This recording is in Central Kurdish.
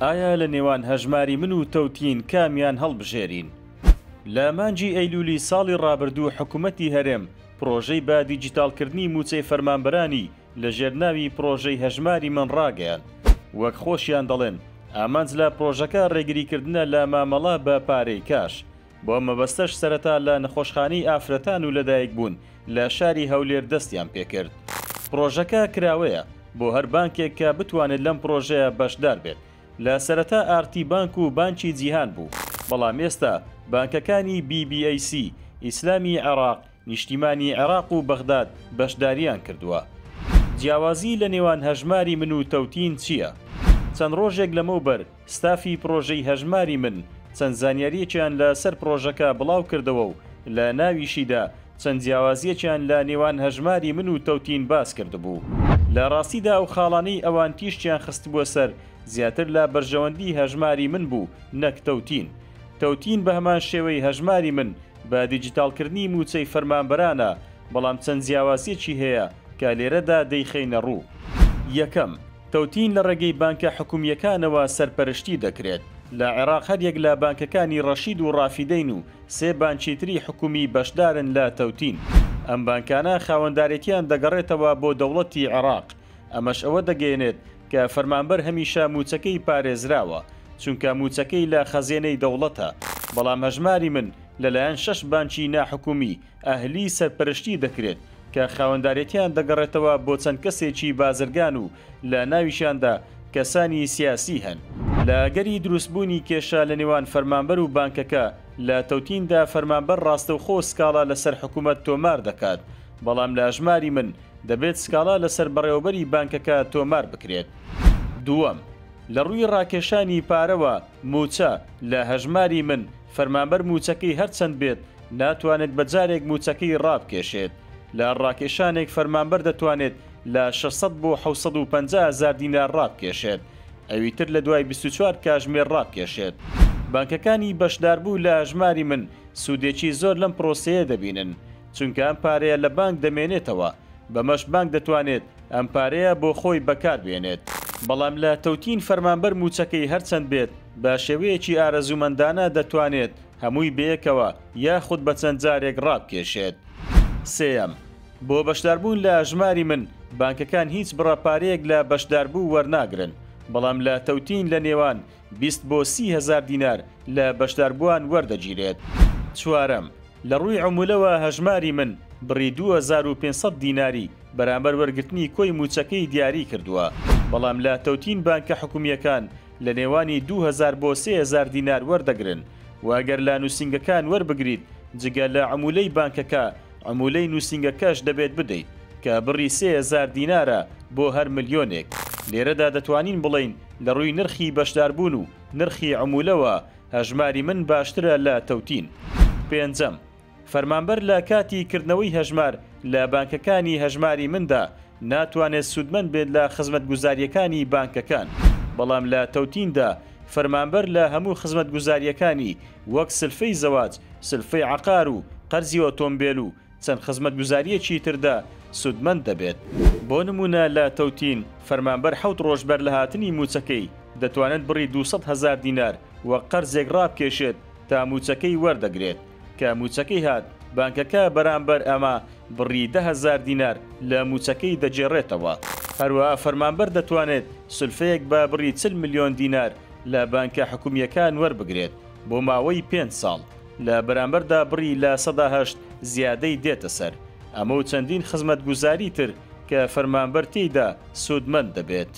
ئایا لە نێوان هەژماری من و تەوتین کامیان هەڵبژێرین؟ لە مانگی ئەیلولی ساڵی ڕابردوو حکوومەتی هەرێم پرۆژەی بە دیجیتالکردنی موچەی فەرمانبەرانی لە ژێرناوی پرۆژەی هەژماری من ڕاگەیان. وەک خۆشیان دەڵێن ئامانج لە پرۆژەکە ڕێگریکردنە لە مامەڵە بە پارەی کاش. بۆ مەبەستەش سەرەتا لە نەخۆشخانەی ئافرەتان و لەدایک بوون لە شاری هەولێر دەستیان پێکرد. پرۆژەکە کراوەیە بۆ هەر بانکێک کە بتوانێت لەم پرۆژەیە بەشدار بێت. لە سەرەتا ئارتی بانک و بانکی جیهان بوو، بەڵام ئێستا بانکەکانی BBAC، ئیسلامی عێراق، نیشتیمانی عێراق و بەغداد بەشداریان کردووە. جیاوازی لە نێوان هەژماری من و تەوتین چییە؟ چەند ڕۆژێک لەمەوبەر ستافی پرۆژەی هەژماری من چەند زانیاریەکیان لەسەر پرۆژەکە بڵاو کردەوە و لە ناویشیدا چەند جیاوازیەکیان لە نێوان هەژماری من و تەوتین باس کردبوو. لە ڕاستیدا ئەو خاڵانەی ئەوان تیشتیان خستبووە سەر زیاتر لە بەرژەوەندی هەژماری من بوو نەک تەوتین. تەوتین بە هەمان شێوەی هەژماری من بە دیجیتالکردنی موچەی فەرمانبەرانە، بەڵام چەند جیاوازیەکی هەیە کە لێرەدا دەیخەینە ڕوو. یەکەم، تەوتین لە ڕێگەی بانکە حکوومیەکانەوە سەرپەرشتی دەکرێت. لە عێراق هەریەک لە بانکەکانی ڕەشید و ڕافیدەین و سێ بانکی تری حکومی بەشدارن لە تەوتین. ئەم بانکانە خاوەندارێتیان دەگەڕێتەوە بۆ دەوڵەتی عێراق. ئەمەش ئەوە دەگەێنێت کە فەرمانبەر هەمیشە موچەکەی پارێزراوە، چونکە موچەکەی لە خەزێنەی دەوڵەتە. بەڵام هەژماری من لەلایەن 6 بانکی ناحکومی ئەهلی سەرپەرشتی دەکرێت کە خاوەندارێتیان دەگەڕێتەوە بۆ چەند کەسێکی بازرگان و لە ناویشاندا کەسانی سیاسی هەن. لە گەری دروستبوونی کێشە لە نێوان فەرمانبەر و بانکەکە لە تەوتیندا فەرمانبەر ڕاستەوخۆ سکاڵا لەسەر حکوومەت تۆمار دەکات، بەڵام لە هەژماری من دەبێت سکاڵا لەسەر بەڕێوەبەری بانکەکە تۆمار بکرێت. دووەم، لە ڕووی ڕاکێشانی پارەوە موچە لە هەژماری من فەرمانبەر موچەکەی هەرچەند بێت ناتوانێت بەجارێک موچەکەی ڕابکێشێت. لە ڕاکێشانێک فەرمانبەر دەتوانێت لە 600 بۆ 750 هزار دینار ڕابکێشێت، ئەویتر لە دوای 24 کاتژمێر ڕابکێشێت. بانکەکانی بەشداربوو لە هەژماری من سوودێکی زۆر لەم پرۆسەیە دەبینن، چونکە ئەم پارەیە لە بانک دەمێنێتەوە، بەمەش بانک دەتوانێت ئەم پارەیە بۆ خۆی بەکاربێنێت. بەڵام لە تەوتین فەرمانبەر موچەکەی هەرچەند بێت بە شێوەیەکی ئارەزومەندانە دەتوانێت هەمووی بەیەکەوە یاخود بە چەند جارێک ڕابکێشێت. سێەم، بۆ بەشداربوون لە هەژماری من بانکەکان هیچ بڕەپارەیەک لە بەشداربوو وەرناگرن، بەڵام لە تەوتین لە نێوان 20 بۆ 30 هزار دینار لە بەشداربووان وەردەگیرێت. چوارەم، لە ڕووی عمولەوە هەژماری من بڕی 2500 دیناری بەرامبەر وەرگرتنی کۆی موچەکەی دیاری کردووە، بەڵام لە تەوتین بانکە حکوومیەکان لە نێوانی 2000 بۆ 3000 دینار وەردەگرن. واگەر لە نووسنگەکان وەربگریت جگە لە عمولەی بانکەکە عمولەی نووسنگەکەش دەبێت بدەیت کە بڕی 3000 دینارە بۆ هەر ملیۆنێک. لێرەدا دەتوانین بڵین لە ڕووی نرخی بەشداربوون و نرخی عمولەوە هەژماری من باشترە لە تەوتین. پێنجەم، فەرمانبەر لە کاتی کردنەوەی هەژمار لە بانکەکانی هەژماری مندا ناتوانێت سوودمەند بێت لە خزمەتگوزاریەکانی بانکەکان، بەڵام لە تەوتیندا فەرمانبەر لە هەموو خزمەتگوزاریەکانی وەک سلفەی زەواج، سلفەی عەقار و قەرزی ئۆتۆمبیل و چەند خزمەتگوزاریەکی تردا سوودمەند دەبێت. بۆ نمونە لە تەوتین فەرمانبەر 7 ڕۆژ بەر لە هاتنی موچەکەی دەتوانێت بڕی 200 هزار دینار وەک قەرزێک ڕابکێشێت تا موچەکەی وەردەگرێت، کە موچەکەی هات بانکەکە بەرامبەر ئەمە بڕی 10,000 دینار لە موچەکەی دەجێڕێتەوە. هەروەها فەرمانبەر دەتوانێت سلفەیەک بە بڕی 40 ملیۆن دینار لە بانکە حکوومیەکان وەربگرێت بۆ ماوەی 5 ساڵ، لە بەرامبەردا بڕی لە 108 زیادەی دێتە سەر. ئەمە و چەندین خزمەتگوزاری تر کە فەرمانبەر تێیدا سوودمەند دەبێت.